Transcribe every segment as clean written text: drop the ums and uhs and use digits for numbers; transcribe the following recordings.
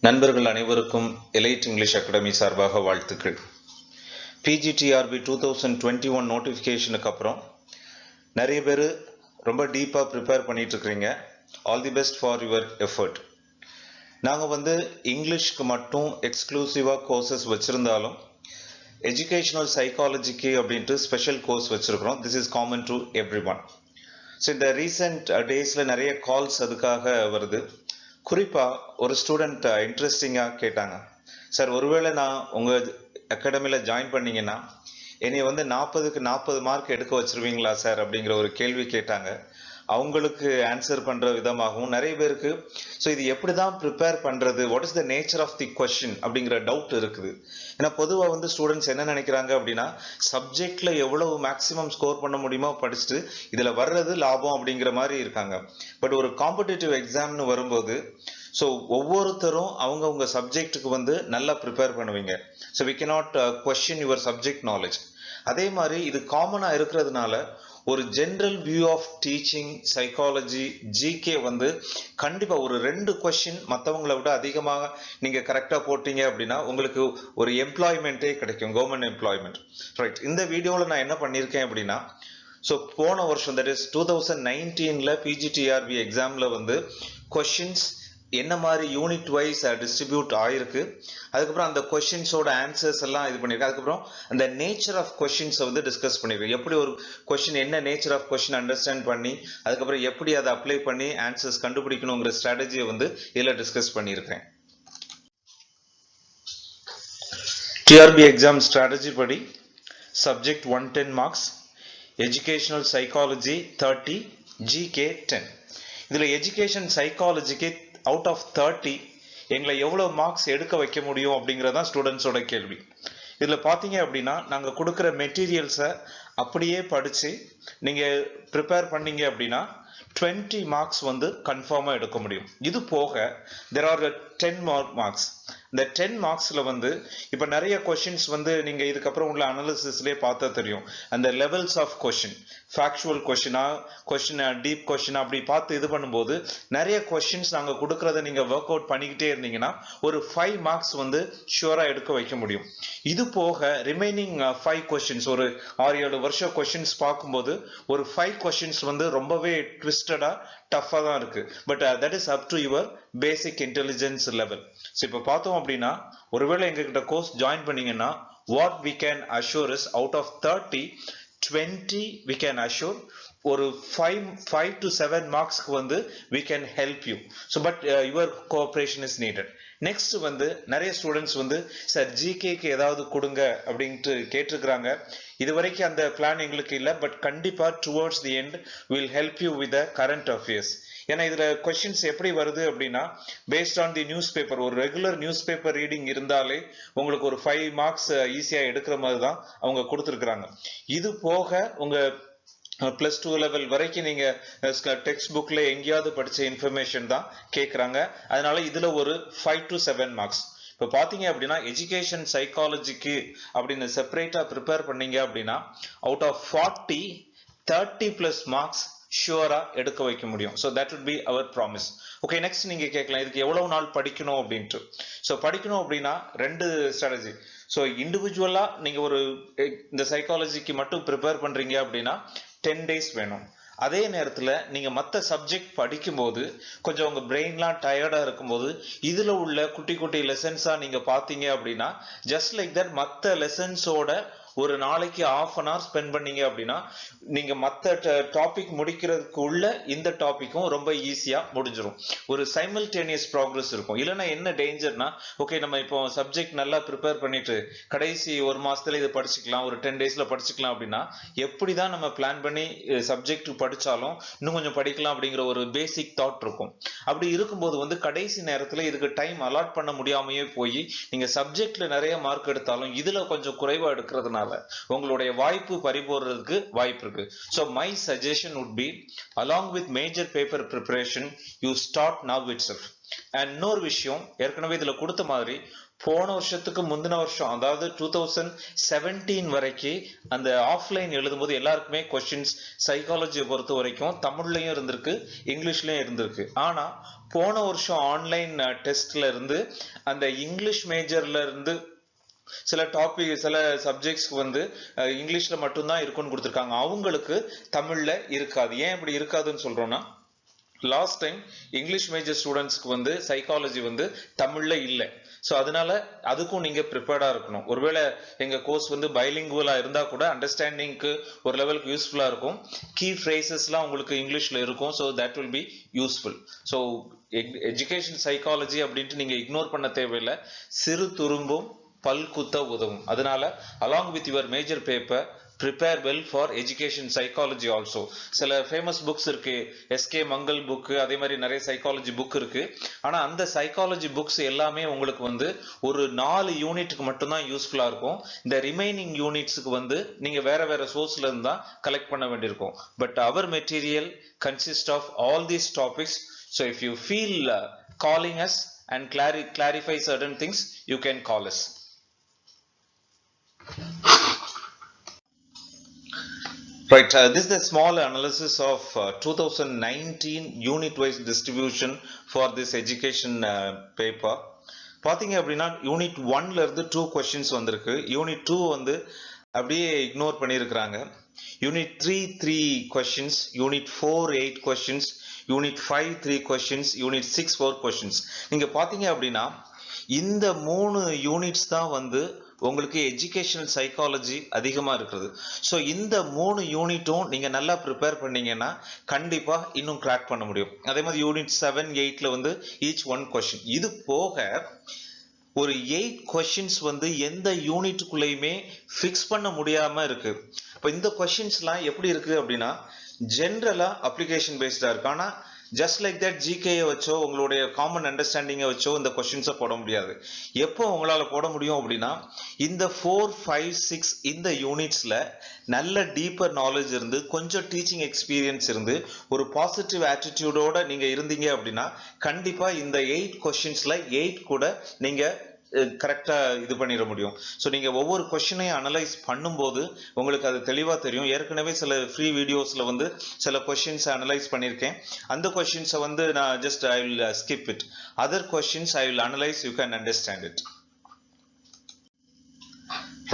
நண்பர்கள் அனைவருக்கும் elite English academy சார்பாக வாழ்த்துக்கள். பிஜிடிஆர்பி 2021 நோட்டிஃபிகேஷனுக்கு அப்புறம் நிறைய பேர் ரொம்ப டீப்பாக ப்ரிப்பேர் பண்ணிட்டு இருக்கிறீங்க. All the best for your effort. நாங்கள் இங்கிலீஷ்க்கு மட்டும் எக்ஸ்க்ளூசிவாக கோர்சஸ் வச்சுருந்தாலும் எஜுகேஷனல் சைக்காலஜிக்கு அப்படின்ட்டு ஸ்பெஷல் கோர்ஸ் வச்சுருக்கிறோம். This is common to every one. So இந்த ரீசெண்ட் டேஸில் நிறைய கால்ஸ் அதுக்காக வருது. குறிப்பாக ஒரு ஸ்டூடெண்ட் இன்ட்ரெஸ்டிங்காக கேட்டாங்க, சார் ஒருவேளை நான் உங்கள் அகாடமியில் ஜாயின் பண்ணிங்கன்னா என்னை 40க்கு 40 மார்க் எடுக்க வச்சுருவீங்களா சார் அப்படிங்கிற ஒரு கேள்வி கேட்டாங்க. அவங்களுக்கு ஆன்சர் பண்ணுற விதமாகவும் நிறைய பேருக்கு ஸோ இது எப்படி தான் ப்ரிப்பேர் பண்ணுறது, what is the nature of the question அப்படிங்கிற டவுட் இருக்குது. ஏன்னா பொதுவாக ஸ்டூடெண்ட்ஸ் என்ன நினைக்கிறாங்க அப்படின்னா, சப்ஜெக்டில் எவ்வளவு மேக்ஸிமம் ஸ்கோர் பண்ண முடியுமோ படிச்சுட்டு இதில் வர்றது லாபம் அப்படிங்கிற மாதிரி இருக்காங்க. பட் ஒரு காம்படிட்டிவ் எக்ஸாம்னு வரும்போது ஸோ ஒவ்வொருத்தரும் அவங்கவுங்க சப்ஜெக்ட்டுக்கு நல்லா ப்ரிப்பேர் பண்ணுவீங்க. So we cannot question your subject knowledge. அதே மாதிரி இது காமனாக இருக்கிறதுனால ஒரு general view of teaching psychology GK கண்டிப்பாக ஒரு 2 கொஸ்டின் மற்றவங்களை விட அதிகமாக நீங்கள் கரெக்டாக போட்டீங்க அப்படின்னா உங்களுக்கு ஒரு எம்ப்ளாய்மெண்ட்டே கிடைக்கும், கவர்மெண்ட் எம்ப்ளாய்மெண்ட். ரைட், இந்த வீடியோவில் நான் என்ன பண்ணியிருக்கேன் அப்படின்னா, ஸோ போன வருஷம் தட் இஸ் 2019 பிஜிடிஆர்பி எக்ஸாமில் கொஸ்டின்ஸ் என்ன மாதிரி யூனிட் வைஸ் டிஸ்ட்ரிபியூட் ஆயிருக்கு, அதுக்கப்புறம் அந்த கொஸ்டின்ஸோட ஆன்சர்ஸ் எல்லாம் இது பண்ணியிருக்கேன். அதுக்கப்புறம் அந்த நேச்சர் ஆஃப் கொஸ்டின்ஸை டிஸ்கஸ் பண்ணியிருக்கேன். எப்படி ஒரு கொஸ்டின், என்ன நேச்சர் ஆஃப் கொஸ்டின் அண்டர்ஸ்டாண்ட் பண்ணி அதுக்கப்புறம் எப்படி அதை அப்ளை பண்ணி ஆன்சர்ஸ் கண்டுபிடிக்கணுங்கிற ஸ்ட்ராட்டஜியை இதில் டிஸ்கஸ் பண்ணியிருக்கேன். டிஆர்பி எக்ஸாம் ஸ்ட்ராட்டஜி படி subject 110 marks, educational psychology 30, GK 10. இதில் எஜுகேஷன் சைக்காலஜிக்கு அவுட் ஆஃப் 30 எங்களை எவ்வளோ மார்க்ஸ் எடுக்க வைக்க முடியும் அப்படிங்கிறதான் ஸ்டூடெண்ட்ஸோட கேள்வி. இதில் பார்த்தீங்க அப்படின்னா நாங்கள் கொடுக்குற மெட்டீரியல்ஸை அப்படியே படித்து நீங்கள் ப்ரிப்பேர் பண்ணீங்க அப்படின்னா 20 மார்க்ஸ் கன்ஃபார்மாக எடுக்க முடியும். இது போக தெர் ஆர் 10 மார்க்ஸ். இந்த 10 மார்க்ஸில் இப்போ நிறைய கொஷின்ஸ் நீங்கள் இதுக்கப்புறம் உள்ள அனாலிசிஸ்லேயே பார்த்தா தெரியும். அந்த லெவல்ஸ் ஆஃப் கொஷின், ஃபேக்சுவல் கொஷினா, கொஷின் டீப் கொஷினா, அப்படி பார்த்து இது பண்ணும்போது நிறைய கொஷின்ஸ் நாங்கள் கொடுக்குறத நீங்கள் ஒர்க் அவுட் பண்ணிக்கிட்டே இருந்தீங்கன்னா ஒரு 5 மார்க்ஸ் ஷுவராக எடுக்க வைக்க முடியும். இது போக ரிமைனிங் 5 கொஷின்ஸ், ஒரு 6-7 வருஷம் கொஷின்ஸ் பார்க்கும்போது ஒரு 5 கொஷின்ஸ் ரொம்பவே ட்விஸ்டடா டஃப்பாக தான் இருக்கு. But that is up to your basic intelligence level. So இப்போ பார்த்தோம் அப்படின்னா ஒருவேளை எங்ககிட்ட கோர்ஸ் ஜாயின் பண்ணீங்கன்னா what we can assure is out of 30, 20 we can assure. ஒரு 5 to 7 மார்க்ஸ்க்கு we can help you. So but your cooperation is needed. Next நிறைய students sir ஜிகேக்கு ஏதாவது கொடுங்க அப்படின்ட்டு கேட்டிருக்கிறாங்க. இது வரைக்கும் அந்த பிளான் எங்களுக்கு இல்லை, பட் கண்டிப்பாக towards the end will help you with the current affairs. ஏன்னா இதில் கொஸ்டின்ஸ் எப்படி வருது அப்படின்னா, paste on the news paper, ஒரு ரெகுலர் நியூஸ் பேப்பர் ரீடிங் இருந்தாலே உங்களுக்கு ஒரு 5 மார்க்ஸ் ஈஸியாக எடுக்கிற மாதிரி தான் அவங்க கொடுத்துருக்குறாங்க. இது போக உங்கள் +2 லெவல் வரைக்கும் நீங்க டெக்ஸ்ட் புக்ல எங்கேயாவது படிச்ச இன்ஃபர்மேஷன் தான் கேட்குறாங்க. அதனால இதுல ஒரு 5 to 7 மார்க்ஸ். இப்போ பார்த்தீங்க அப்படின்னா எஜுகேஷன் சைக்காலஜிக்கு அப்படின்னு செப்பரேட்டா ப்ரிப்பேர் பண்ணீங்க அப்படின்னா அவுட் ஆஃப் 40, 30+ மார்க்ஸ் ஷுவரா எடுக்க வைக்க முடியும். So that would be our promise. Okay, next நீங்க கேட்கலாம் இதுக்கு எவ்வளவு நாள் படிக்கணும் அப்படின்ட்டு. ஸோ படிக்கணும் அப்படின்னா 2 ஸ்ட்ராட்டஜி. ஸோ இண்டிவிஜுவலா நீங்க இந்த சைக்காலஜிக்கு மட்டும் ப்ரிப்பேர் பண்றீங்க அப்படின்னா 10 days வேணும். அதே நேரத்தில் நீங்கள் மற்ற சப்ஜெக்ட் படிக்கும்போது கொஞ்சம் உங்கள் பிரெயின்லாம் டயர்டாக இருக்கும்போது இதில் உள்ள குட்டி குட்டி லெசன்ஸாக நீங்கள் பார்த்தீங்க அப்படின்னா ஜஸ்ட் லைக் தட் மற்ற லெசன்ஸோட ஒரு நாளைக்கு 1/2 hour ஸ்பெண்ட் பண்ணீங்க அப்படின்னா நீங்க மற்ற டாபிக் முடிக்கிறதுக்கு உள்ள இந்த டாபிக்கும் ரொம்ப ஈஸியா முடிஞ்சிடும். ஒரு சைமல்டேனியஸ் ப்ராக்ரஸ் இருக்கும். இல்லைன்னா என்ன டேஞ்சர்னா, ஓகே நம்ம இப்போ சப்ஜெக்ட் நல்லா ப்ரிப்பேர் பண்ணிட்டு கடைசி ஒரு மாசத்துல இது படிச்சுக்கலாம், ஒரு 10 daysல படிச்சுக்கலாம் அப்படின்னா எப்படிதான் நம்ம பிளான் பண்ணி சப்ஜெக்ட் படிச்சாலும் இன்னும் கொஞ்சம் படிக்கலாம் அப்படிங்கிற ஒரு பேசிக் தாட் இருக்கும். அப்படி இருக்கும்போது கடைசி நேரத்துல இதுக்கு டைம் அலாட் பண்ண முடியாமையே போய் நீங்க சப்ஜெக்ட்ல நிறைய மார்க் எடுத்தாலும் இதுல கொஞ்சம் குறைவா எடுக்கிறதுனால உங்களுடைய வாய்ப்பு பறிபோறதுக்கு வாய்ப்பு இருக்கு. So my suggestion would be, along with major paper preparation, you start now itself. And இன்னொரு விஷயம், ஏற்கனவே இதுல கொடுத்த மாதிரி போன வருஷத்துக்கு முந்தின வருஷம் அதாவது 2017 வரைக்கும் அந்த ஆஃப்லைன் எழுதும்போது எல்லாருக்குமே கொஸ்டின்ஸ் சைக்காலஜியை பொறுத்த வரைக்கும் தமிழ்லயும் இருந்திருக்கு இங்கிலீஷ்லயும் இருந்திருக்கு. ஆனா போன வருஷம் ஆன்லைன் டெஸ்ட்ல இருந்து அந்த இங்கிலீஷ் மேஜர்ல இருந்து சில டாபிக் சில சப்ஜெக்ட்ஸ்க்கு வந்து இங்கிலீஷ்ல மட்டும்தான் இருக்கும்னு கொடுத்துருக்காங்க. அவங்களுக்கு தமிழ்ல இருக்காது. ஏன் இப்படி இருக்காதுன்னு சொல்றோம்னா லாஸ்ட் டைம் இங்கிலீஷ் மேஜர் ஸ்டூடெண்ட்ஸ்க்கு வந்து சைக்காலஜி வந்து தமிழ்ல இல்லை. ஸோ அதனால அதுக்கும் நீங்க ப்ரிப்பேர்டா இருக்கணும். ஒருவேளை எங்க கோர்ஸ் வந்து பைலிங்குவலா இருந்தா கூட அண்டர்ஸ்டாண்டிங்க்கு ஒரு லெவலுக்கு யூஸ்ஃபுல்லா இருக்கும். கீ ஃப்ரேசஸ்லாம் உங்களுக்கு இங்கிலீஷ்ல இருக்கும். So that will be useful. So education psychology அப்படின்ட்டு நீங்க இக்னோர் பண்ண தேவையில்லை. சிறு துரும்பும் பல் குத்த உதவும். அதனால along with your major paper prepare well for education psychology also. சில ஃபேமஸ் புக்ஸ் இருக்கு, எஸ்கே மங்கல் புக், அதே மாதிரி நிறைய சைக்காலஜி புக் இருக்கு. ஆனா அந்த சைக்காலஜி புக்ஸ் எல்லாமே உங்களுக்கு வந்து ஒரு 4 யூனிட்டுக்கு மட்டும்தான் யூஸ்ஃபுல்லா இருக்கும். இந்த ரிமைனிங் யூனிட்ஸ்க்கு வந்து நீங்க வேற வேற சோர்ஸ்ல இருந்து தான் கலெக்ட் பண்ண வேண்டியிருக்கும். But our material consist of all these topics. So if you feel calling us and clarify certain things, you can call us. Right, this is a small analysis of 2019 unit-wise distribution for this education paper. பாத்தீங்க அப்படின்னா unit 1ல இருந்து 2 questions வந்திருக்கு. Unit 2 வந்து அப்படியே ignore பண்ணியிருக்கிறாங்க. Unit 3 questions, unit 4 8 questions, unit 5 3 questions, unit 6 4 questions. நீங்க பாத்தீங்க அப்படின்னா இந்த 3 யூனிட்ஸ் தான் வந்து உங்களுக்கு எஜுகேஷனல் சைக்காலஜி அதிகமா இருக்குது. ஸோ இந்த 3 யூனிட்டும் நீங்க நல்லா ப்ரிப்பேர் பண்ணீங்கன்னா கண்டிப்பா இன்னும் கிராக் பண்ண முடியும். அதே மாதிரி யூனிட் 7 8ல வந்து ஈச் 1 கொஸ்டின். இது போக ஒரு 8 கொஸ்டின்ஸ் வந்து எந்த யூனிட்டுக்குள்ளேயுமே ஃபிக்ஸ் பண்ண முடியாம இருக்கு. இப்போ இந்த கொஸ்டின்ஸ்லாம் எப்படி இருக்கு அப்படின்னா ஜென்ரலா அப்ளிகேஷன் பேஸ்டா இருக்கு. ஆனா ஜஸ்ட் லைக் தட் ஜிகேயை வச்சோ உங்களுடைய காமன் அண்டர்ஸ்டாண்டிங்கை வச்சோ இந்த கொஸ்டின்ஸை போட முடியாது. எப்போ உங்களால போட முடியும் அப்படின்னா இந்த 4 5 6 இந்த யூனிட்ஸ்ல நல்ல டீப்பர் நாலேஜ் இருந்து கொஞ்சம் டீச்சிங் எக்ஸ்பீரியன்ஸ் இருந்து ஒரு பாசிட்டிவ் ஆட்டிடியூடோட நீங்க இருந்தீங்க அப்படின்னா கண்டிப்பா இந்த 8 கொஸ்டின்ஸ்ல 8 கூட நீங்க கரெக்டா இது பண்ணிட முடியும். ஸோ நீங்க ஒவ்வொரு கொஸ்டினையும் அனலைஸ் பண்ணும்போது உங்களுக்கு அது தெளிவா தெரியும். ஏற்கனவே சில ஃப்ரீ வீடியோஸ்ல வந்து சில கொஸ்டின்ஸ் அனலைஸ் பண்ணியிருக்கேன். அந்த கொஸ்டின்ஸை வந்து நான் just I will skip it. Other questions I will analyse, you can understand it.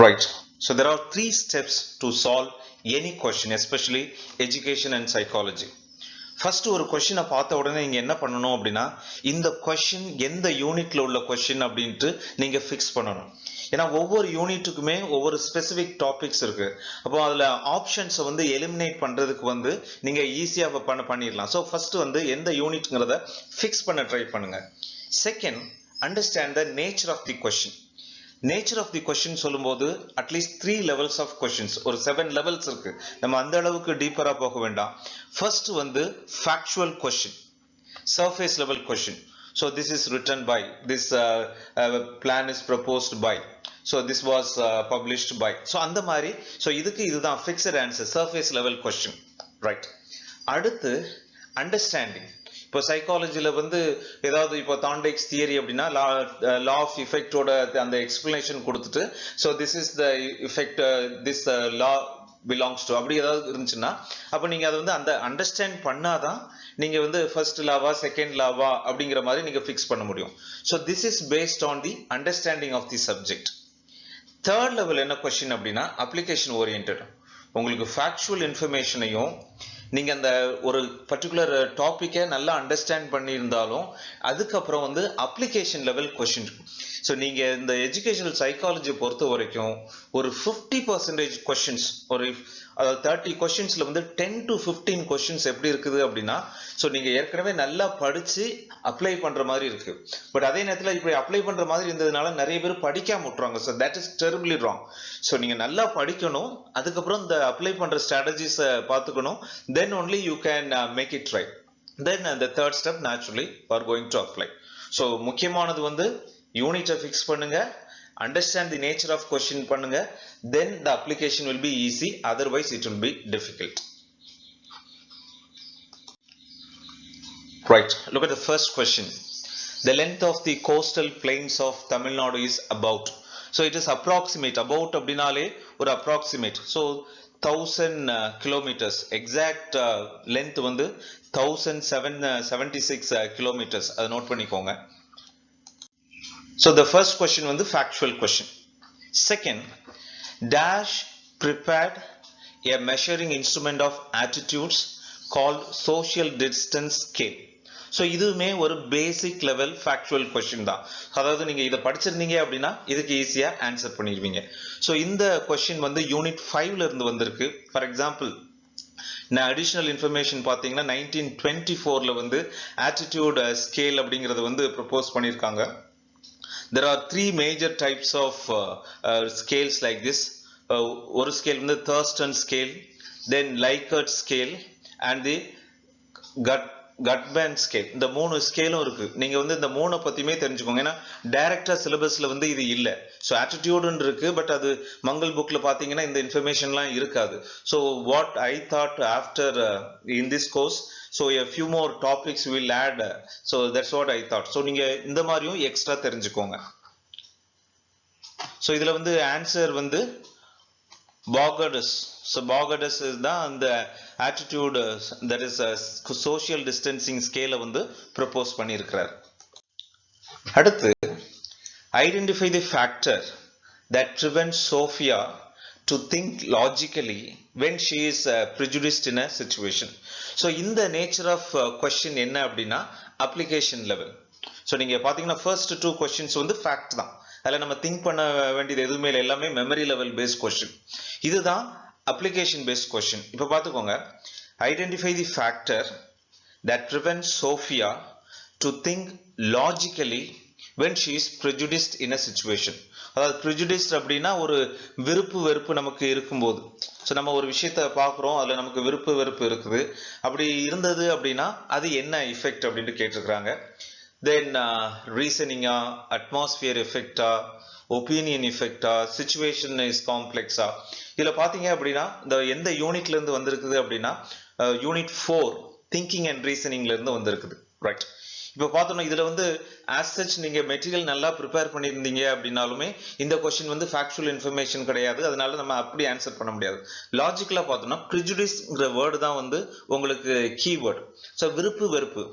Right. So there are 3 steps to solve any question, especially education and psychology. First ஒரு கொஸ்டினை பார்த்த உடனே நீங்க என்ன பண்ணணும் அப்படின்னா இந்த கொஸ்டின் எந்த யூனிட்ல உள்ள கொஸ்டின் அப்படின்ட்டு நீங்க ஃபிக்ஸ் பண்ணணும். ஏன்னா ஒவ்வொரு யூனிட்டுக்குமே ஒவ்வொரு ஸ்பெசிபிக் டாபிக்ஸ் இருக்கு. அப்போ அதுல ஆப்ஷன்ஸை வந்து எலிமினேட் பண்றதுக்கு வந்து நீங்க ஈஸியா பண்ணிடலாம். ஸோ ஃபர்ஸ்ட் வந்து எந்த யூனிட்ங்கிறத ஃபிக்ஸ் பண்ண ட்ரை பண்ணுங்க. Second, understand the nature of the question. Nature of the question சொல்லும்போது அட்லீஸ்ட் 3 லெவல்ஸ் ஆஃப் கொஸ்டின்ஸ், ஒரு 7 லெவல்ஸ் இருக்கு. நம்ம அந்த அளவுக்கு டீப்பரா போக வேண்டாம். ஃபர்ஸ்ட் வந்து factual question, surface level question. So this is written by, this plan is proposed by, so this was published by. So அந்த மாதிரி, so இதுதான் fixed answer, surface level question, right? அடுத்து அண்டர்ஸ்டாண்டிங். இப்போ சைக்காலஜில வந்து ஏதாவது இப்போ தாண்டெக்ஸ் தியரி அப்படின்னா லா ஆஃப் இஃபெக்டோட அந்த எக்ஸ்பிளனேஷன் கொடுத்துட்டு so this is the effect, this law belongs to அப்படி ஏதாவது இருந்துச்சுன்னா அப்போ நீங்க அதை வந்து அந்த அண்டர்ஸ்டாண்ட் பண்ணாதான் நீங்க வந்து ஃபர்ஸ்ட் லாவா செகண்ட் லாவா அப்படிங்கிற மாதிரி நீங்க ஃபிக்ஸ் பண்ண முடியும். So this is based on the understanding of the subject. Third level என்ன கொஸ்டின் அப்படின்னா அப்ளிகேஷன் ஓரியன்டட். உங்களுக்கு ஃபேக்சுவல் இன்ஃபர்மேஷனையும் நீங்க அந்த ஒரு பர்டிகுலர் டாபிக்கை நல்லா அண்டர்ஸ்டாண்ட் பண்ணியிருந்தாலும் அதுக்கப்புறம் வந்து அப்ளிகேஷன் லெவல் கொஸ்டின். ஸோ நீங்க இந்த எஜுகேஷனல் சைக்காலஜி பொறுத்த வரைக்கும் ஒரு 50% கொஸ்டின்ஸ், ஒரு அதாவது 30 கொஸ்டின்ஸ்ல வந்து 10 to 15 கொஸ்டின்ஸ் எப்படி இருக்குது அப்படின்னா ஸோ நீங்க ஏற்கனவே நல்லா படிச்சு அப்ளை பண்ற மாதிரி இருக்கு. பட் அதே நேரத்தில் இப்படி அப்ளை பண்ற மாதிரி இருந்ததுனால நிறைய பேர் படிக்காம விட்டுறாங்க. So that is terribly wrong. So நீங்க நல்லா படிக்கணும், அதுக்கப்புறம் இந்த அப்ளை பண்ற ஸ்ட்ராட்டஜிஸை பார்த்துக்கணும். Then only you can make it right. Then the third step naturally are going to apply. So முக்கியமானது வந்து யூனிட்டை ஃபிக்ஸ் பண்ணுங்க, understand the nature of question பண்ணுங்க, then the application will be easy, otherwise it will be difficult. Right, look at the first question. The length of the coastal plains of Tamil Nadu is about. So it is approximate. About அப்படினாலே ஒரு approximate. So 1000 kilometers. Exact length வந்து 1776 kilometers. அதை note பண்ணிக்கோங்க. So the first question வந்து factual question. Second, Dash prepared a measuring instrument of attitudes called social distance scale. So இதுவுமே ஒரு basic level factual question தான். அதாவது நீங்க இதை படிச்சிருந்தீங்க அப்படின்னா இதுக்கு ஈஸியா ஆன்சர் பண்ணிடுவீங்க. ஸோ இந்த கொஸ்டின் வந்து யூனிட் 5ல இருந்து வந்திருக்கு. ஃபார் எக்ஸாம்பிள் நான் அடிஷனல் இன்ஃபர்மேஷன் பார்த்தீங்கன்னா 1924ல வந்து ஆட்டிடியூட் ஸ்கேல் அப்படிங்கறது வந்து ப்ரொபோஸ் பண்ணியிருக்காங்க. There are three major types of scales like this. ஒரு ஸ்கேல் வந்து Thurston scale, then Likert scale and the Gutman scale. இந்த மூணு ஸ்கேலும் இருக்கு. நீங்க வந்து இந்த மூணை பத்தியுமே தெரிஞ்சுக்கோங்க. ஏன்னா டைரக்டா சிலபஸ்ல வந்து இது இல்ல. ஸோ ஆட்டிடியூடுன்னு இருக்கு, பட் அது மங்கள் புக்ல பாத்தீங்கன்னா இந்த இன்ஃபர்மேஷன்லாம் இருக்காது. So what I thought after in this course, so a few more topics will add, so that's what I thought. so நீங்க இந்த மாதிரியும் எக்ஸ்ட்ரா தெரிஞ்சுக்கோங்க. so இதுல வந்து ஆன்சர் வந்து Bogadus. so Bogadus is தான் அந்த attitude, that is a social distancing scale வந்து propose பண்ணியிருக்கிறார். அடுத்து, identify the factor that prevents Sophia to think logically when she is prejudiced in a situation. so இந்த nature of question என்ன அப்படின்னா application level. so நீங்க பாத்தீங்கன்னா first two questions வந்து fact தான். அதில் நம்ம திங்க் பண்ண வேண்டியது எதுவுமே இல்லை, எல்லாமே மெமரி லெவல் பேஸ்ட் கொஸ்டின். இதுதான் அப்ளிகேஷன் பேஸ்ட் கொஸ்டின். இப்போ பார்த்துக்கோங்க, identify the factor that prevents Sophia to think logically when she is prejudiced in a situation. அதாவது ப்ரெஜுடிஸ்ட் அப்படின்னா ஒரு விருப்பு வெறுப்பு நமக்கு இருக்கும்போது, ஸோ நம்ம ஒரு விஷயத்த பார்க்குறோம், அதில் நமக்கு விருப்பு வெறுப்பு இருக்குது, அப்படி இருந்தது அப்படின்னா அது என்ன எஃபெக்ட் அப்படின்ட்டு கேட்டிருக்கிறாங்க. then reasoning, atmosphere effect, opinion effect, situation is complex. இதுல பாத்தீங்க அப்படின்னா இந்த எந்த யூனிட்ல இருந்து வந்திருக்குது அப்படின்னா யூனிட் 4 திங்கிங் அண்ட் ரீசனிங்ல இருந்து வந்திருக்குது. ரைட், இப்போ பார்த்தோம்னா இதுல வந்து as such நீங்க மெட்டீரியல் நல்லா ப்ரிப்பேர் பண்ணியிருந்தீங்க அப்படின்னாலுமே இந்த கொஸ்டின் வந்து ஃபேக்சுவல் இன்ஃபர்மேஷன் கிடையாது, அதனால நம்ம அப்படி ஆன்சர் பண்ண முடியாது. லாஜிக்கலா பார்த்தோம்னா ப்ரிஜுடிஸ்ங்கிற வேர்டு தான் வந்து உங்களுக்கு கீவேர்டு. ஸோ விருப்பு வெறுப்பு,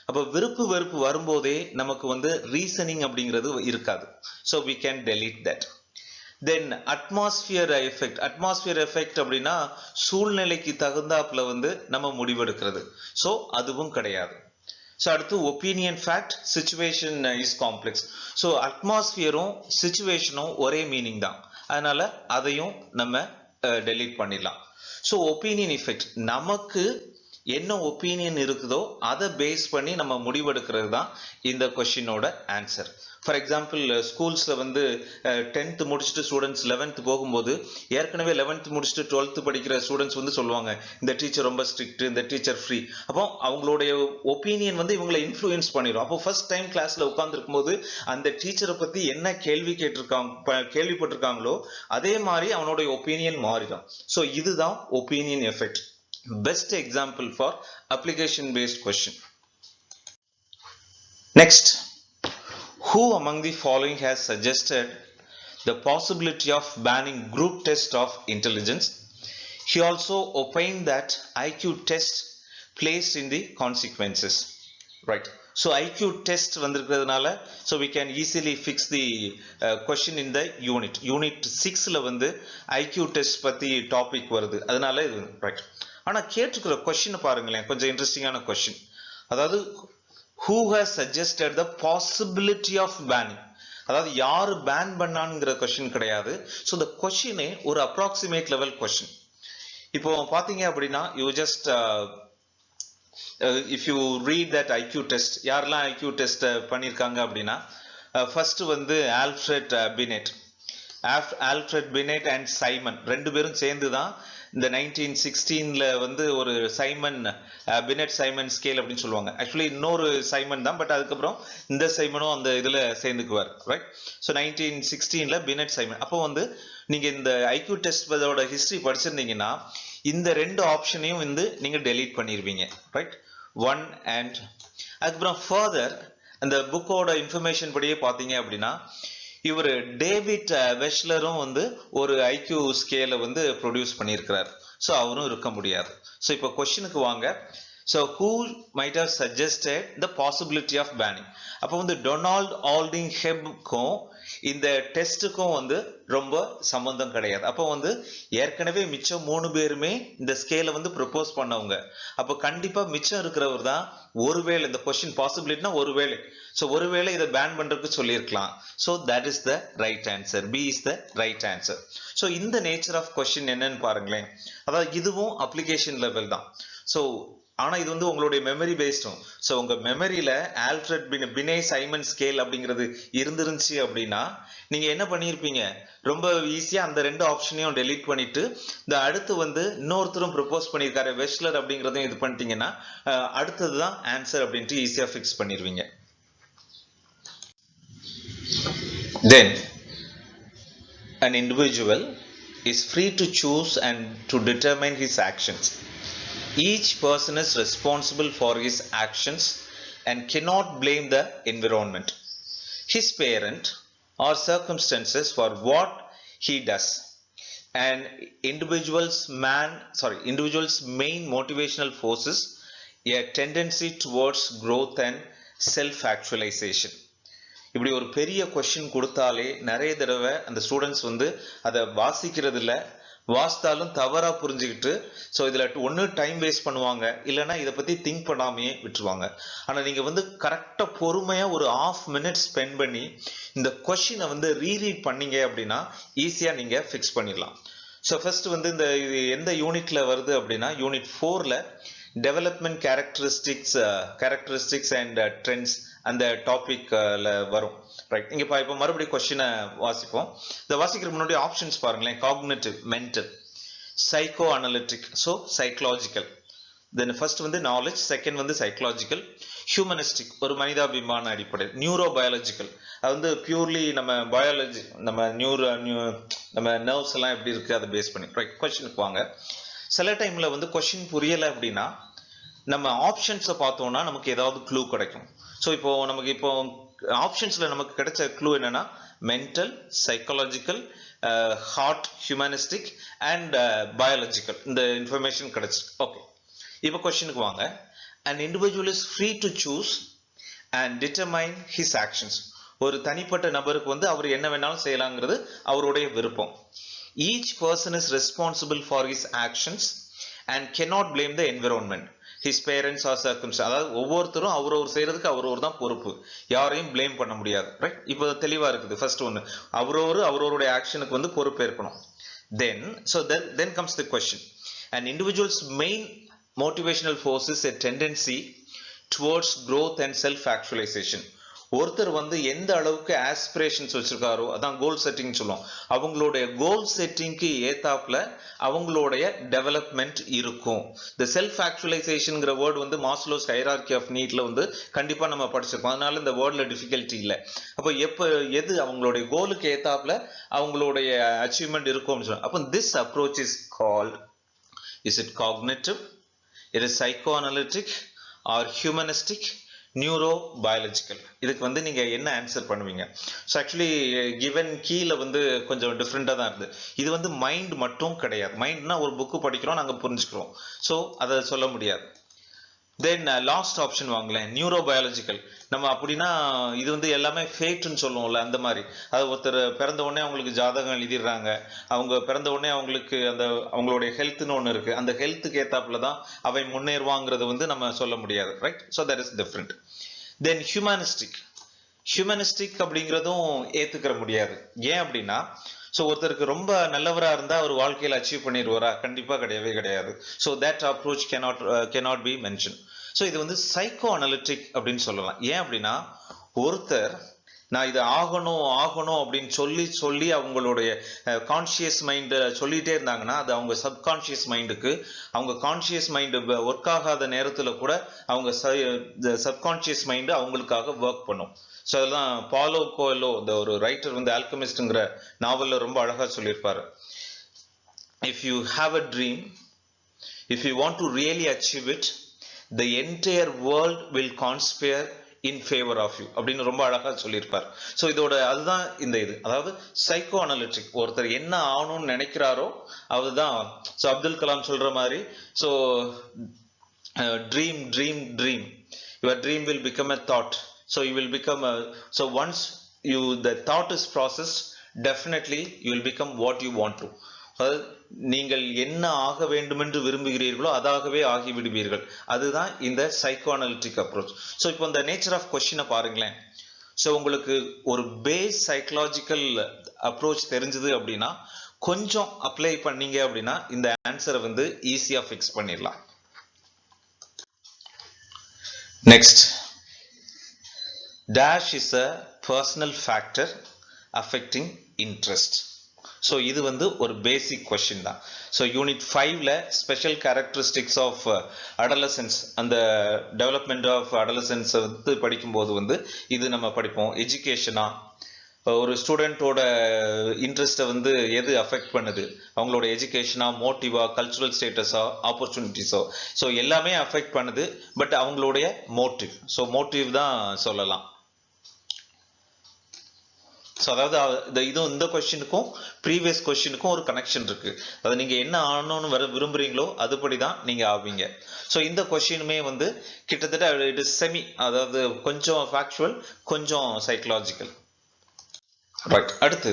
அப்போ விருப்பு வெறுப்பு வரும்போதே நமக்கு வந்து ரீசனிங் அப்படிங்கிறது இருக்காது. So we can delete that. then atmosphere effect. atmosphere effect அப்படின்னா சூழ்நிலைக்கு தகுந்தாப்புல வந்து நம்ம முடிவெடுக்கிறது. ஸோ அதுவும் கிடையாது. ஸோ அடுத்து opinion fact, situation is complex. So அட்மாஸ்பியரும் சிச்சுவேஷனும் ஒரே மீனிங் தான், அதனால அதையும் நம்ம டெலீட் பண்ணிடலாம். ஸோ ஒப்பீனியன் எஃபெக்ட், நமக்கு என்ன ஒப்பீனியன் இருக்குதோ அதை பேஸ் பண்ணி நம்ம முடிவெடுக்கிறது தான் இந்த கொஸ்டினோட ஆன்சர். ஃபார் எக்ஸாம்பிள் ஸ்கூல்ஸ்ல வந்து 10th முடிச்சுட்டு ஸ்டூடெண்ட்ஸ் 11th போகும்போது ஏற்கனவே 11th முடிச்சுட்டு 12th படிக்கிற ஸ்டூடெண்ட்ஸ் வந்து சொல்லுவாங்க இந்த டீச்சர் ரொம்ப ஸ்ட்ரிக்ட், இந்த டீச்சர் ஃப்ரீ. அப்போ அவங்களுடைய ஒப்பீனியன் வந்து இவங்களை இன்ஃப்ளூயன்ஸ் பண்ணிடும். அப்போ ஃபர்ஸ்ட் டைம் கிளாஸ்ல உட்கார்ந்துருக்கும் போது அந்த டீச்சரை பத்தி என்ன கேள்விப்பட்டிருக்காங்களோ அதே மாதிரி அவனுடைய ஒப்பீனியன் மாறிடும். ஸோ இதுதான் opinion effect. Best example for application based question. Next, who among the following has suggested the possibility of banning group test of intelligence? He also opined that IQ test placed in the consequences. Right, so IQ test வந்திருக்கிறதுனால so we can easily fix the question in the unit 6ல வந்து IQ test பத்தி topic வருது, அதனால இது right. ஆனா கேட்டுக்கிற question பாருங்களேன், கொஞ்சம் இன்ட்ரெஸ்டிங்கான question. அதாவது who has suggested the possibility of banning, அதாவது யாரு பேன் பண்ணான்ங்கிற கொஸ்டின் கிடையாது. ஸோ இந்த கொஸ்டினே ஒரு அப்ராக்சிமேட் லெவல் கொஸ்டின். இப்போ பாத்தீங்க அப்படின்னா you just if you read that IQ test, யாரெல்லாம் ஐக்யூ டெஸ்ட் பண்ணியிருக்காங்க அப்படின்னா ஃபர்ஸ்ட் வந்து ஆல்ஃபிரட் பினெட் அண்ட் சைமன் ரெண்டு பேரும் சேர்ந்து தான் இந்த 1916ல வந்து ஒரு பினெட் சைமன் ஸ்கேல் அப்படின்னு சொல்லுவாங்க. ஆக்சுவலி இன்னொரு சைமன் தான், பட் அதுக்கப்புறம் இந்த சைமனும் அந்த இதுல சேர்ந்துக்குவார். ரைட், ஸோ 1916ல பினெட் சைமன். அப்போ வந்து நீங்க இந்த ஐக்யூ டெஸ்ட் ஹிஸ்டரி படிச்சிருந்தீங்கன்னா இந்த ரெண்டு ஆப்ஷனையும் வந்து நீங்க டெலீட் பண்ணிருவீங்க. ரைட், 1 and அதுக்கப்புறம் ஃபர்தர் அந்த புக்கோட இன்ஃபர்மேஷன் படியே பார்த்தீங்க அப்படின்னா இவர் டேவிட் வெஷ்லரும் வந்து ஒரு ஐக்யூ ஸ்கேலை வந்து ப்ரொடியூஸ் பண்ணியிருக்கிறார். ஸோ அவரும் இருக்க முடியாது. ஸோ இப்போ கொஸ்டினுக்கு வாங்க. So who might have suggested the possibility of banning? அப்போ வந்து டொனால்ட் ஆல்டிங் ஹெப்க்கும் இந்த டெஸ்ட்டுக்கும் வந்து ரொம்ப சம்பந்தம் கிடையாது. அப்போ வந்து ஏற்கனவே மிச்சம் 3 பேருமே இந்த ஸ்கேலை வந்து ப்ரப்போஸ் பண்ணவங்க. அப்போ கண்டிப்பா மிச்சம் இருக்கிறவர் தான் ஒருவேளை இந்த கொஸ்டின் பாசிபிலிட்டினா ஒருவேளை. ஸோ ஒருவேளை இதை பேன் பண்றதுக்கு சொல்லியிருக்கலாம். So that is the right answer. B is the right answer. So இந்த நேச்சர் ஆஃப் கொஸ்டின் என்னன்னு பாருங்களேன். அதாவது இதுவும் அப்ளிகேஷன் லெவல் தான். ஸோ ஆனா இது வந்து உங்களுடைய மெமரி பேஸ்டும். ஸோ உங்க மெமரியில ஆல்ஃபிரட் பினே சைமன் ஸ்கேல் அப்படிங்கிறது இருந்துருந்துச்சு அப்படின்னா நீங்க என்ன பண்ணியிருப்பீங்க, ரொம்ப ஈஸியா அந்த 2 ஆப்ஷனையும் டெலீட் பண்ணிட்டு இந்த அடுத்து வந்து இன்னொருத்தரும் ப்ரப்போஸ் பண்ணியிருக்காரு வெஷ்லர் அப்படிங்கிறதையும் இது பண்ணிட்டீங்கன்னா அடுத்ததுதான் ஆன்சர் அப்படின்ட்டு ஈஸியா ஃபிக்ஸ் பண்ணிடுவீங்க. Then an individual is free to choose and to determine his actions. Each person is responsible for his actions and cannot blame the environment, his parent, or circumstances for what he does. An individual's main motivational forces a tendency towards growth and self-actualization. இப்படி ஒரு பெரிய question கொடுத்தாலே நிறைய தடவை அந்த students வந்து அதை வாசிக்கிறது இல்லை, வாசித்தாலும் தவறா புரிஞ்சுக்கிட்டு ஸோ இதில் ஒன்று டைம் வேஸ்ட் பண்ணுவாங்க, இல்லைன்னா இதை பற்றி திங்க் பண்ணாமையே விட்டுருவாங்க. ஆனால் நீங்கள் வந்து கரெக்டாக பொறுமையாக ஒரு 1/2 minute ஸ்பெண்ட் பண்ணி இந்த கொஸ்டினை வந்து ரீரீட் பண்ணீங்க அப்படின்னா ஈஸியாக நீங்கள் ஃபிக்ஸ் பண்ணிடலாம். ஸோ ஃபர்ஸ்ட் வந்து இந்த இது எந்த யூனிட்ல வருது அப்படின்னா யூனிட் 4ல டெவலப்மெண்ட் கேரக்டரிஸ்டிக்ஸ் அண்ட் ட்ரெண்ட்ஸ் அந்த டாபிக்ல வரும். ரைட், இங்க இப்போ மறுபடியும் கொஸ்டினை வாசிப்போம். இந்த வாசிக்கிற முன்னாடி ஆப்ஷன்ஸ் பாருங்களேன். Cognitive, mental, psycho analytic, so psychological. தென் ஃபர்ஸ்ட் வந்து நாலேஜ், செகண்ட் வந்து சைக்கலாஜிக்கல், ஹியூமனிஸ்டிக் ஒரு மனிதாபிமான அடிப்படை, நியூரோ பயாலஜிக்கல் அது வந்து பியூர்லி நம்ம பயாலஜி நம்ம நம்ம நர்வ்ஸ் எல்லாம் எப்படி இருக்கு அதை பேஸ் பண்ணி. ரைட், கொஸ்டினுக்கு வாங்க. சில டைம்ல வந்து கொஸ்டின் புரியலை அப்படின்னா நம்ம ஆப்ஷன்ஸை பார்த்தோம்னா நமக்கு ஏதாவது க்ளூ கிடைக்கும். ஸோ இப்போ நமக்கு இப்போ ஆப்ஷன்ஸ்ல நமக்கு கிடைச்ச க்ளூ என்னன்னா mental, psychological, heart, humanistic and biological இந்த இன்ஃபர்மேஷன் கிடைச்சு. ஓகே, இப்போ கொஸ்டினுக்கு வாங்க. An individual is free to choose and determine his actions. ஒரு தனிப்பட்ட நபருக்கு வந்து அவர் என்ன வேணாலும் செய்யலாங்கிறது அவருடைய விருப்பம். Each person is responsible for his actions and cannot blame the environment, his parents or circumstances. அதாவது ஒவ்வொருத்தரும் அவரவர் செய்யறதுக்கு அவரவர் தான் பொறுப்பு, யாரையும் பிளேம் பண்ண முடியாது. ரைட், இப்போ தெளிவா இருக்குது. ஃபர்ஸ்ட் ஒன்று அவரவருடைய ஆக்ஷனுக்கு வந்து பொறுப்பேற்கணும். Then comes the question. An individual's main motivational force is a tendency towards growth and self-actualization. ஒருத்தர் வந்து எந்த அளவுக்கு ஆஸ்பிரேஷன்ஸ் வச்சிருக்காரோ அதான் கோல் செட்டிங் சொல்லுவோம். அவங்களுடைய கோல் செட்டிங்க்கு ஏத்தாப்புல அவங்களுடைய டெவலப்மெண்ட் இருக்கும். இந்த செல்ஃப் ஆக்சுவலைசேஷன்ங்கிற வேர்டு வந்து மாஸ்லோஸ் ஹைரார்கி ஆஃப் நீட்ல வந்து கண்டிப்பா நம்ம படிச்சிருக்கோம். அதனால இந்த வேர்ட்ல டிஃபிகல்ட்டி இல்லை. அப்போ எது அவங்களுடைய கோலுக்கு ஏத்தாப்புல அவங்களுடைய அச்சீவ்மெண்ட் இருக்கும். அப்போ this approach is called, is it cognitive, it is psychoanalytic or humanistic, neuro biological? இதுக்கு வந்து நீங்க என்ன ஆன்சர் பண்ணுவீங்க? ஸோ ஆக்சுவலி கிவன் கீழே வந்து கொஞ்சம் டிஃப்ரெண்டாக தான் இருக்குது. இது வந்து மைண்ட் மட்டும் கிடையாது. மைண்ட்னா ஒரு புக்கு படிக்கிறோம், நாங்கள் புரிஞ்சுக்கிறோம். ஸோ அதை சொல்ல முடியாது. தென் லாஸ்ட் ஆப்ஷன் வாங்கலேன், நியூரோ பயாலஜிக்கல். நம்ம அப்படின்னா இது வந்து எல்லாமே ஃபேக்ட்னு சொல்லுவோம்ல, அந்த மாதிரி. அது ஒருத்தர் பிறந்த உடனே அவங்களுக்கு ஜாதகம் எழுதிடுறாங்க, அவங்க பிறந்த உடனே அவங்களுக்கு அந்த அவங்களுடைய ஹெல்த்னு ஒன்று இருக்கு, அந்த ஹெல்த்துக்கு ஏத்தாப்புல தான் அவை முன்னேறுவாங்கிறது வந்து நம்ம சொல்ல முடியாது. Right, so that is different. Then humanistic அப்படிங்கிறதும் ஏத்துக்கிற முடியாது. ஏன் அப்படின்னா ஸோ ஒருத்தருக்கு ரொம்ப நல்லவரா இருந்தா அவர் வாழ்க்கையில் அச்சீவ் பண்ணிடுவாரா? கண்டிப்பா கிடையவே கிடையாது. So that approach cannot be mentioned. So இது வந்து சைக்கோ அனலிட்டிக் அப்படின்னு சொல்லலாம். ஏன் அப்படின்னா ஒருத்தர் நான் இது ஆகணும் அப்படின்னு சொல்லி அவங்களுடைய கான்சியஸ் மைண்ட் சொல்லிட்டே இருந்தாங்கன்னா அது அவங்க சப்கான்சியஸ் மைண்டுக்கு, அவங்க கான்சியஸ் மைண்டு ஒர்க் ஆகாத நேரத்துல கூட அவங்க சப்கான்சியஸ் மைண்டு அவங்களுக்காக ஒர்க் பண்ணும். ஸோ அதெல்லாம் பாலோ கோயலோ இந்த ஒரு ரைட்டர் வந்து ஆல்கமிஸ்ட்ங்கிற நாவலில் ரொம்ப அழகாக சொல்லியிருப்பாரு. If you have a dream, if you want to really achieve it, the entire world will conspire in favor of you அப்படின்னு ரொம்ப அழகா சொல்லியிருப்பார். ஸோ இதோட அதுதான் இந்த இது, அதாவது சைக்கோ அனலிட்டிக். ஒருத்தர் என்ன ஆகணும்னு நினைக்கிறாரோ அதுதான். ஸோ அப்துல் கலாம் சொல்ற மாதிரி, so dream dream dream, your dream will become a thought, so you will become a, so once you the thought is processed, definitely you will become what you want to. நீங்கள் என்ன ஆக வேண்டும் என்று விரும்புகிறீர்களோ அதாகவே ஆகிவிடுவீர்கள். அதுதான் இந்த சைக்கோ அனலிட்டிக் அப்ரோச். ஸோ இப்போ இந்த நேச்சர் ஆஃப் கொஸ்டினை பாருங்களேன். ஸோ உங்களுக்கு ஒரு பேஸ் சைக்கலாஜிக்கல் அப்ரோச் தெரிஞ்சது அப்படின்னா, கொஞ்சம் அப்ளை பண்ணீங்க அப்படின்னா இந்த ஆன்சரை வந்து ஈஸியா ஃபிக்ஸ் பண்ணிடலாம். Next, dash is a personal factor affecting interest. So இது வந்து ஒரு basic question தான். So unit 5ல special characteristics of adolescence, அந்த development of adolescence வந்து படிக்கும்போது வந்து இது நம்ம படிப்போம். எஜுகேஷனா, ஒரு ஸ்டூடெண்டோட இன்ட்ரெஸ்ட்டை வந்து எது அஃபெக்ட் பண்ணுது, அவங்களோட எஜுகேஷனா, மோட்டிவா, கல்ச்சுரல் ஸ்டேட்டஸா, ஆப்பர்ச்சுனிட்டிஸோ, ஸோ எல்லாமே அஃபெக்ட் பண்ணுது. பட் அவங்களுடைய மோட்டிவ், ஸோ மோட்டிவ் தான் சொல்லலாம். ஸோ அதாவது இந்த கொஸ்டினுக்கும் ப்ரீவியஸ் கொஸ்டினுக்கும் ஒரு கனெக்ஷன் இருக்கு. அதாவது நீங்க என்ன ஆகணும்னு விரும்புறீங்களோ அதுபடி தான் நீங்க ஆவீங்க. ஸோ இந்த கொஸ்டினுமே வந்து கிட்டத்தட்ட இட் இஸ் செமி, அதாவது கொஞ்சம் ஃபேக்சுவல், கொஞ்சம் சைக்கலாஜிக்கல். Right. அடுத்து,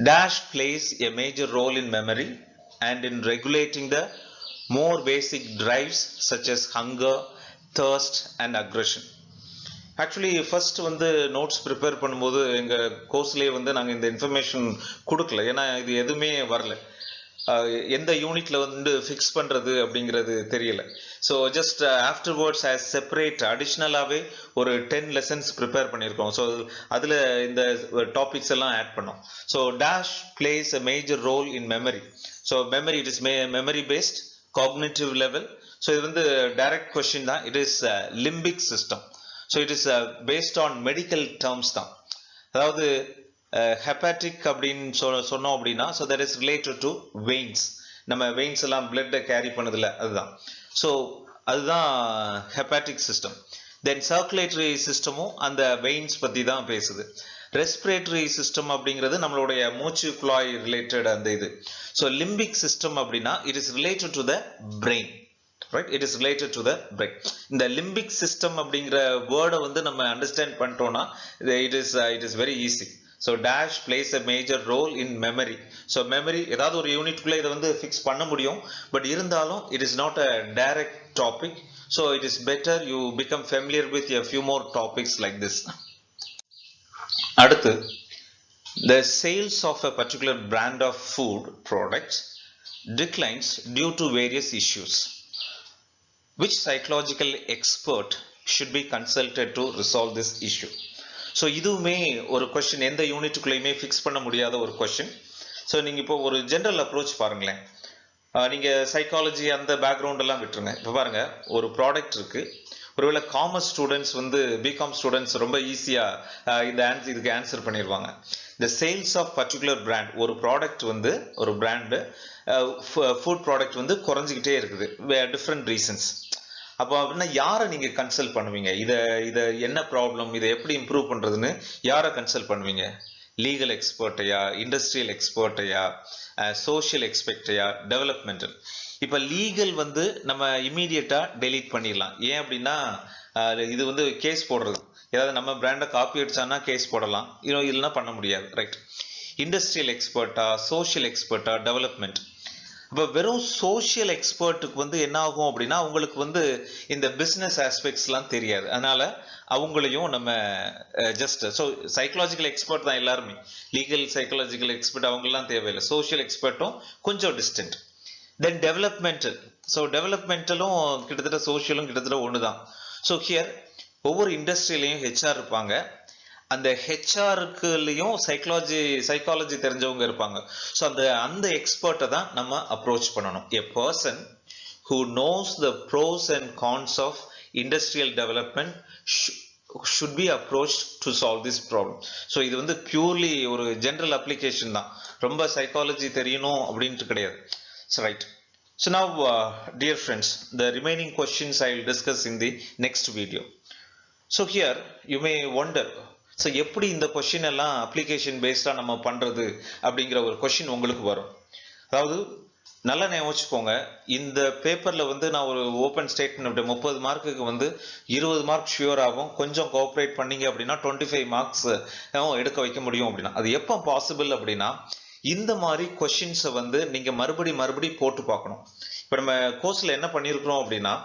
dash plays a major role in memory and in regulating the more basic drives such as hunger, thirst and aggression. Actually first வந்து நோட்ஸ் ப்ரிப்பேர் பண்ணும்போது எங்கள் கோர்ஸ்லேயே வந்து நாங்கள் இந்த இன்ஃபர்மேஷன் கொடுக்கல, ஏன்னா இது எதுவுமே வரல. எந்த யூனிட்ல வந்து ஃபிக்ஸ் பண்ணுறது அப்படிங்கிறது தெரியல. So just afterwards as separate அடிஷ்னலாகவே ஒரு 10 லெசன்ஸ் ப்ரிப்பேர் பண்ணியிருக்கோம். ஸோ அதில் இந்த டாபிக்ஸ் எல்லாம் ஆட் பண்ணோம். So dash plays a major role in memory. So memory, it is memory based cognitive level. So இது வந்து டைரக்ட் கொஸ்டின் தான். It is limbic system. So it is based on medical terms தான். அதாவது hepatic அப்படின்னு சொன்னோம் அப்படின்னா, so that is related to veins. நம்ம veins எல்லாம் பிளட்டை கேரி பண்ணதில்ல, அதுதான். ஸோ அதுதான் ஹெப்பாட்டிக் சிஸ்டம். தென் சர்க்குலேட்டரி சிஸ்டமும் அந்த வெயின்ஸ் பற்றி தான் பேசுது. ரெஸ்பிரேட்டரி சிஸ்டம் அப்படிங்கிறது நம்மளுடைய மூச்சு குழாய் ரிலேட்டட் அந்த இது. ஸோ லிம்பிக் சிஸ்டம் அப்படின்னா it is related to the brain. Right, it is related to the brain. இந்த லிம்பிக் சிஸ்டம் அப்படிங்கிற வேர்டை வந்து நம்ம அண்டர்ஸ்டாண்ட் பண்ணிட்டோம்னா it is very easy. So dash plays a major role in memory. So memory ஏதாவது ஒரு யூனிட்குள்ள இதை வந்து ஃபிக்ஸ் பண்ண முடியும், பட் இருந்தாலும் it is not a direct topic. So it is better you become familiar with a few more topics like this. அடுத்து, the sales of a particular brand of food products declines due to various issues. Which psychological expert should be consulted to resolve this issue? So இதுவுமே ஒரு question, எந்த யூனிட்டுக்குள்ளேயுமே fix பண்ண முடியாத ஒரு question. So நீங்கள் இப்போ ஒரு ஜென்ரல் அப்ரோச் பாருங்களேன். நீங்கள் சைக்காலஜி அந்த பேக்ரவுண்ட் எல்லாம் விட்டுருங்க. இப்போ பாருங்க, ஒரு ப்ராடக்ட் இருக்கு. ஒருவேளை காமர்ஸ் ஸ்டூடெண்ட்ஸ் வந்து பிகாம் ஸ்டூடெண்ட்ஸ் ரொம்ப ஈஸியாக இதுக்கு ஆன்சர் பண்ணிடுவாங்க. இந்த சேல்ஸ் ஆஃப் பர்டிகுலர் பிராண்ட், ஒரு ப்ராடக்ட் வந்து ஒரு பிராண்டு ஃபுட் ப்ராடக்ட் வந்து குறைஞ்சிக்கிட்டே இருக்குது, டிஃப்ரெண்ட் ரீசன்ஸ். அப்போ அப்படின்னா யாரை நீங்கள் கன்சல்ட் பண்ணுவீங்க? இதை என்ன ப்ராப்ளம், இதை எப்படி இம்ப்ரூவ் பண்ணுறதுன்னு யாரை கன்சல்ட் பண்ணுவீங்க? லீகல் எக்ஸ்பர்ட்டையா, இண்டஸ்ட்ரியல் எக்ஸ்பர்ட்டையா, சோஷியல் எக்ஸ்பர்ட்டையா, டெவலப்மெண்டல்? இப்போ லீகல் வந்து நம்ம இம்மீடியட்டாக டெலீட் பண்ணிடலாம். ஏன் அப்படின்னா இது வந்து கேஸ் போடுறது, ஏதாவது நம்ம பிராண்டை காப்பி அடிச்சான்னா கேஸ் போடலாம், இல்லைன்னா பண்ண முடியாது. ரைட். இண்டஸ்ட்ரியல் எக்ஸ்பர்ட்டா, சோஷியல் எக்ஸ்பர்ட்டா, டெவலப்மெண்ட்? இப்போ வெறும் சோஷியல் எக்ஸ்பர்ட்டுக்கு வந்து என்ன ஆகும் அப்படின்னா அவங்களுக்கு வந்து இந்த பிஸ்னஸ் ஆஸ்பெக்ட்ஸ்லாம் தெரியாது. அதனால அவங்களையும் நம்ம ஜஸ்ட் சைக்கலாஜிக்கல் எக்ஸ்பர்ட் தான் எல்லாருமே. லீகல் சைக்கலாஜிக்கல் எக்ஸ்பர்ட் அவங்கெல்லாம் தேவையில்லை. சோஷியல் எக்ஸ்பர்ட்டும் கொஞ்சம் டிஸ்டன்ட். தென் டெவலப்மெண்டல். ஸோ டெவலப்மெண்டலும் கிட்டத்தட்ட சோஷியலும் கிட்டத்தட்ட ஒன்று தான். ஸோ ஹியர் ஒவ்வொரு இண்டஸ்ட்ரியிலையும் ஹெச்ஆர் இருப்பாங்க. அந்த ஹெச்ஆருக்குலையும் சைக்காலஜி தெரிஞ்சவங்க இருப்பாங்க. ஸோ அந்த எக்ஸ்பர்ட்டை தான் நம்ம அப்ரோச் பண்ணணும். A person who knows the pros and cons of industrial development should be approached to solve this problem. So இது வந்து பியூர்லி ஒரு ஜென்ரல் அப்ளிகேஷன் தான், ரொம்ப சைக்காலஜி தெரியணும் அப்படின்ட்டு கிடையாது. Right. So now dear friends, the remaining questions I will discuss in the next video. So here you may wonder, so எப்படி இந்த கொஸ்டின் எல்லாம் அப்ளிகேஷன் பேஸ்டா நம்ம பண்றது அப்படிங்கிற ஒரு கொஸ்டின் உங்களுக்கு வரும். அதாவது நல்லா ஞாபகம் வச்சுக்கோங்க, இந்த பேப்பர்ல வந்து நான் ஒரு ஓப்பன் ஸ்டேட்மெண்ட் 30 மார்க்குக்கு வந்து 20 மார்க் ஷியூர் ஆகும், கொஞ்சம் கோஆப்ரேட் பண்ணீங்க அப்படின்னா 25 மார்க்ஸ் எடுக்க வைக்க முடியும் அப்படின்னா அது எப்போ பாசிபிள் அப்படின்னா இந்த மாதிரி கொஸ்டின்ஸை வந்து நீங்க மறுபடி போட்டு பார்க்கணும். இப்போ நம்ம கோர்ஸ்ல என்ன பண்ணியிருக்கிறோம் அப்படின்னா,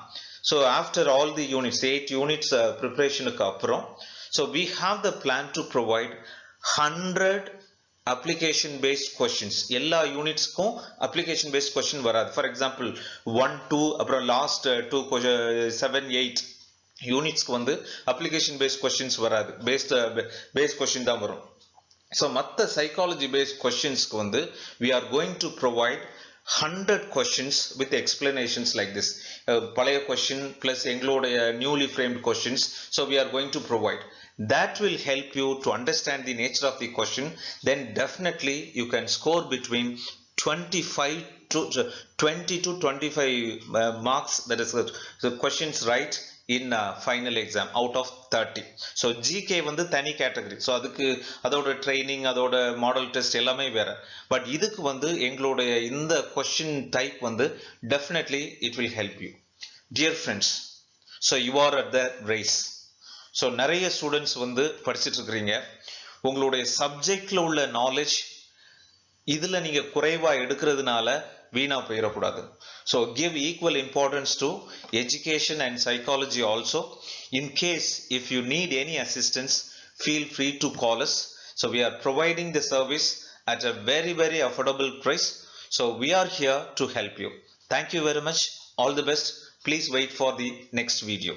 so after all the units 8 units ப்ரிப்பரேஷனுக்கு அப்புறம் so we have the plan to provide 100 application based questions. எல்லா யூனிட்ஸ்க்கும் அப்ளிகேஷன் பேஸ்ட் கொஸ்டின் வராது. ஃபார் எக்ஸாம்பிள் 1, 2 அப்புறம் லாஸ்ட் 2 7, 8 யூனிட்ஸ்க்கு வந்து அப்ளிகேஷன் பேஸ்ட் கொஸ்டின்ஸ் வராது, பேஸ்ட் கொஸ்டின் தான் வரும். ஸோ மற்ற சைக்காலஜி பேஸ்ட் கொஸ்டின்ஸ்க்கு வந்து we are going to provide 100 questions with explanations like this. பழைய question plus எங்களுடைய newly framed questions. So we are going to provide. That will help you to understand the nature of the question. Then definitely you can score between 25 to 20 to 25 marks. That is the questions right in final exam out of 30. So GK வந்து தனி category. So அதுக்கு அதோட training அதோட model test எல்லாமே வேற. But இதுக்கு வந்து எங்களுடைய இந்த கொஸ்டின் டைப் வந்து definitely it will help you. Dear friends, so you are at the race. So நிறைய ஸ்டூடெண்ட்ஸ் வந்து படிச்சுட்டு இருக்கிறீங்க. உங்களுடைய சப்ஜெக்ட்ல உள்ள நாலேஜ் இதுல நீங்க குறைவா எடுக்கிறதுனால வீணா போயிடக்கூடாது. So give equal importance to education and psychology also. In case if you need any assistance, feel free to call us. So we are providing the service at a very affordable price. So we are here to help you. Thank you very much. All the best. Please wait for the next video.